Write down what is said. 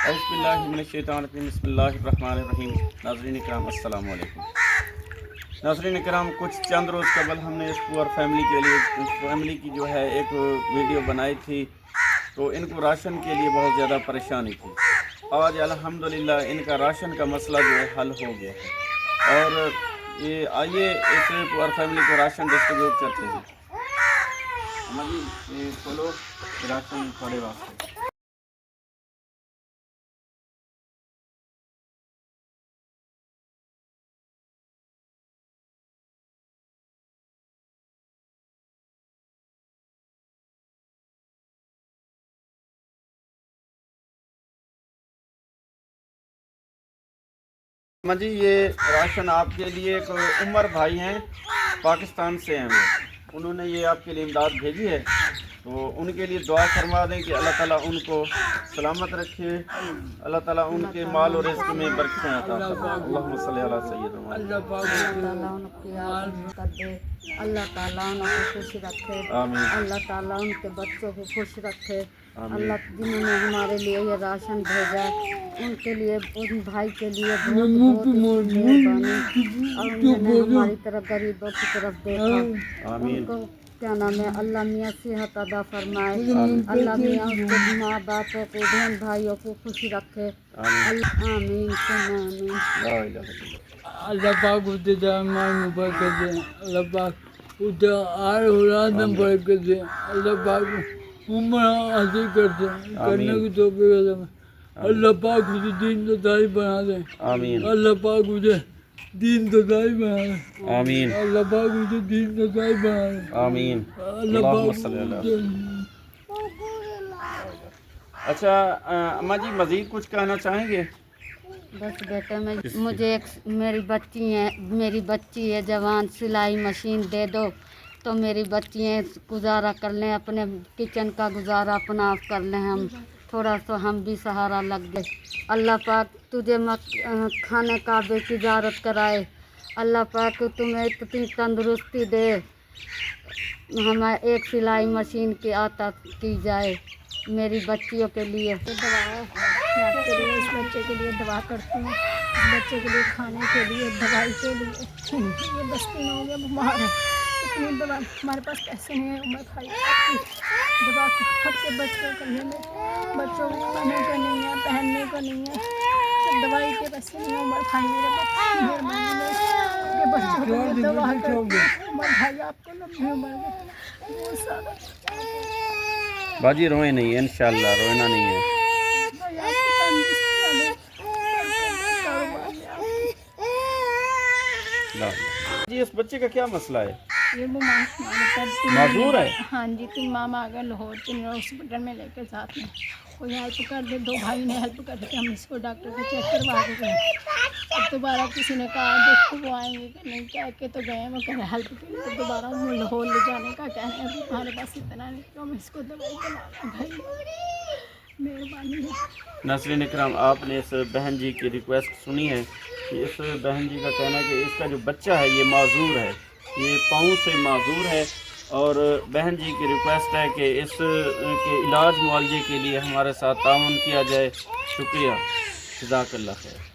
اعوذ باللہ من الشیطان الرجیم بسم اللہ الرحمن الرحیم۔ ناظرین کرام السلام علیکم۔ ناظرین کرام، کچھ چند روز قبل ہم نے اس پور فیملی کی جو ہے ایک ویڈیو بنائی تھی، تو ان کو راشن کے لیے بہت زیادہ پریشانی تھی۔ آج الحمدللہ ان کا راشن کا مسئلہ جو ہے حل ہو گیا ہے، اور یہ آئیے اس پور فیملی کو راشن ڈسٹریبیوٹ کرتے ہیں۔ یہ کھولو راشن تھوڑے واسطے۔ جی یہ راشن آپ کے لیے ایک عمر بھائی ہیں، پاکستان سے ہیں انہوں نے یہ آپ کے لیے امداد بھیجی ہے، تو ان کے لیے دعا فرما دیں کہ اللہ تعالیٰ ان کو سلامت رکھے، اللہ تعالیٰ ان کے مال اور رزق میں برکتیں عطا فرمائے۔ اللہم صلی علی سیدنا اللہ تعالیٰ ان کو خوش رکھے، آمین۔ اللہ تعالیٰ ان کے بچوں کو خوش رکھے، اللہ جنہوں نے ہمارے لیے یہ راشن بھیجا ان کے لیے، ان بھائی کے لیے بہت بہت مہربانی، اور انہوں نے ہماری طرف غریبوں کی طرف دیکھا۔ ان کو کیا نام ہے، اللہ میاں صحت عطا فرمائے، اللہ میاں اس کے ماں باپوں کو، بہن بھائیوں کو خوش رکھے، آمین آمین۔ اللہ پاک اسے جامعہ میں برکت دے، اللہ پاک اسے آر اولاد میں برکت دے، اللہ پاک عمر حاصل کرنے کی توفیق عطا فرمائے، اللہ پاک اسے دین تو دائی بنا دے، آمین۔ اللہ پاک اسے دین تو دائی بنا دے، آمین۔ اللہ پاک اسے دین تو دائی بنا دے، آمین۔ اللہ اللہم پاک صلی علی۔ اچھا اماں جی، مزید کچھ کہنا چاہیں گے؟ بس بیٹا مجھے ایک میری بچی ہے جوان، سلائی مشین دے دو تو میری بچیاں گزارا کر لیں، اپنے کچن کا گزارا اپنا آپ کر لیں، ہم تھوڑا سا ہم بھی سہارا لگ گئے۔ اللہ پاک تجھے کھانے کعبے کی زیارت کرائے، اللہ پاک تمہیں اتنی تندرستی دے، ہمیں ایک سلائی مشین کی عطا کی جائے میری بچیوں کے لیے۔ میں آپ کے لیے، اس بچے کے لیے دعا کرتی ہوں، اس بچے کے لیے کھانے کے لیے، دوائی کے لیے۔ یہ 10 دن ہو گیا بیمار ہے، اتنی دوا ہمارے پاس پیسے نہیں ہیں، عمر بھائی دوا سب کے بچوں کے لیے، بچوں کو کھانے کا نہیں ہے، پہننے کا نہیں ہے، دوائی کے پیسے نہیں ہیں، عمر بھائی میرے مہربانی میں آپ کے بچوں کے لیے دعا کرتی ہوں۔ عمر بھائی آپ کو لمبی عمر دے، بہت سارا باجی روئیں نہیں، انشاءاللہ رونا نہیں ہے۔ جی اس بچے کا کیا مسئلہ ہے؟ یہ وہ معذور ہے؟ ہاں جی، 3 ماما آ گئے لاہور، 3 ہاسپٹل میں لے کے ساتھ میں کوئی ہیلپ کر دے، 2 بھائی نے ہیلپ کر کے ہم اس کو ڈاکٹر کو چیک کروا کے گئے، اب دوبارہ کسی نے کہا دیکھو وہ آئیں گے کہ نہیں، کہہ کے تو گئے وہ کہہ ہیلپ کے لیے، دوبارہ وہ لاہور لے جانے کا کہہ رہے ہیں، ہمارے پاس اتنا نہیں تو ہم اس کو دوائی دلا بھائی، مہربانی ہے۔ ناظرین اکرام، آپ نے اس بہن جی کی ریکویسٹ سنی ہے کہ اس بہن جی کا کہنا ہے کہ اس کا جو بچہ ہے یہ معذور ہے، یہ پاؤں سے معذور ہے، اور بہن جی کی ریکویسٹ ہے کہ اس کے علاج معالجے کے لیے ہمارے ساتھ تعاون کیا جائے۔ شکریہ، جزاک اللہ خیر۔